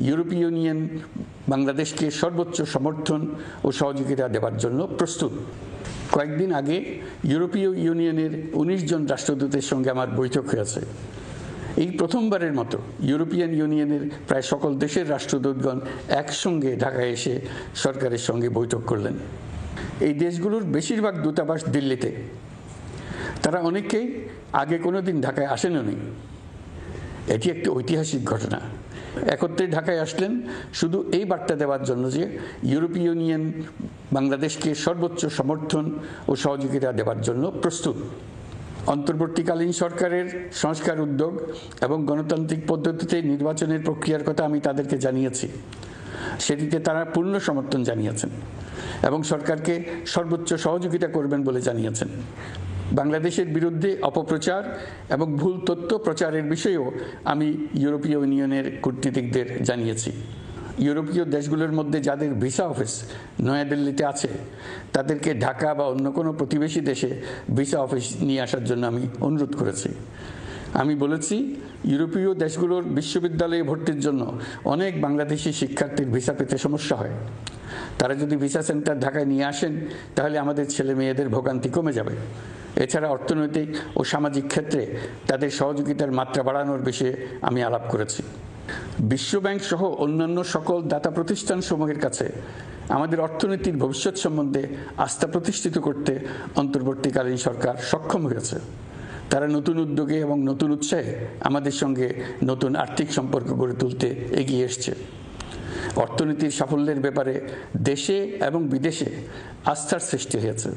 ইউরোপীয় ইউনিয়ন বাংলাদেশকে সর্বোচ্চ সমর্থন ও সহযোগিতা দেওয়ার জন্য প্রস্তুত। কয়েকদিন আগে ইউরোপীয় ইউনিয়নের ১৯ জন রাষ্ট্রদূতের সঙ্গে আমার বৈঠক হয়েছে। এই প্রথমবারের মতো ইউরোপিয়ান ইউনিয়নের প্রায় সকল দেশের রাষ্ট্রদূতগণ একসঙ্গে ঢাকায় এসে সরকারের সঙ্গে বৈঠক করলেন। এই দেশগুলোর বেশিরভাগ দূতাবাস দিল্লিতে। তারা অনেকেই আগে কোনোদিন ঢাকায় আসেননি। এটি একটি ঐতিহাসিক ঘটনা। একত্রে ঢাকায় আসলেন শুধু এই বার্তা দেওয়ার জন্য যে ইউরোপীয় ইউনিয়ন বাংলাদেশকে সর্বোচ্চ সমর্থন ও সহযোগিতা দেওয়ার জন্য প্রস্তুত। অন্তর্বর্তীকালীন সরকারের সংস্কার উদ্যোগ এবং গণতান্ত্রিক পদ্ধতিতে নির্বাচনের প্রক্রিয়ার কথা আমি তাদেরকে জানিয়েছি। সেটিতে তারা পূর্ণ সমর্থন জানিয়েছেন এবং সরকারকে সর্বোচ্চ সহযোগিতা করবেন বলে জানিয়েছেন। বাংলাদেশের বিরুদ্ধে অপপ্রচার এবং ভুল তথ্য প্রচারের বিষয়েও আমি ইউরোপীয় ইউনিয়নের কূটনীতিকদের জানিয়েছি। ইউরোপীয় দেশগুলোর মধ্যে যাদের ভিসা অফিস নয়াদিল্লিতে আছে তাদেরকে ঢাকা বা অন্য কোনো প্রতিবেশী দেশে ভিসা অফিস নিয়ে আসার জন্য আমি অনুরোধ করেছি। আমি বলেছি, ইউরোপীয় দেশগুলোর বিশ্ববিদ্যালয়ে ভর্তির জন্য অনেক বাংলাদেশি শিক্ষার্থীর ভিসা পেতে সমস্যা হয়। তারা যদি ভিসা সেন্টার ঢাকায় নিয়ে আসেন তাহলে আমাদের ছেলে মেয়েদের ভোগান্তি কমে যাবে। এছাড়া অর্থনৈতিক ও সামাজিক ক্ষেত্রে তাদের সহযোগিতার মাত্রা বাড়ানোর বিষয়ে আমি আলাপ করেছি। বিশ্বব্যাংক সহ অন্যান্য সকল দাতা প্রতিষ্ঠানসমূহের কাছে আমাদের অর্থনীতির ভবিষ্যৎ সম্বন্ধে আস্থা প্রতিষ্ঠিত করতে অন্তর্বর্তীকালীন সরকার সক্ষম হয়েছে। তারা নতুন উদ্যোগে এবং নতুন উৎসাহে আমাদের সঙ্গে নতুন আর্থিক সম্পর্ক গড়ে তুলতে এগিয়ে এসছে। অর্থনীতির সাফল্যের ব্যাপারে দেশে এবং বিদেশে আস্থার সৃষ্টি হয়েছে।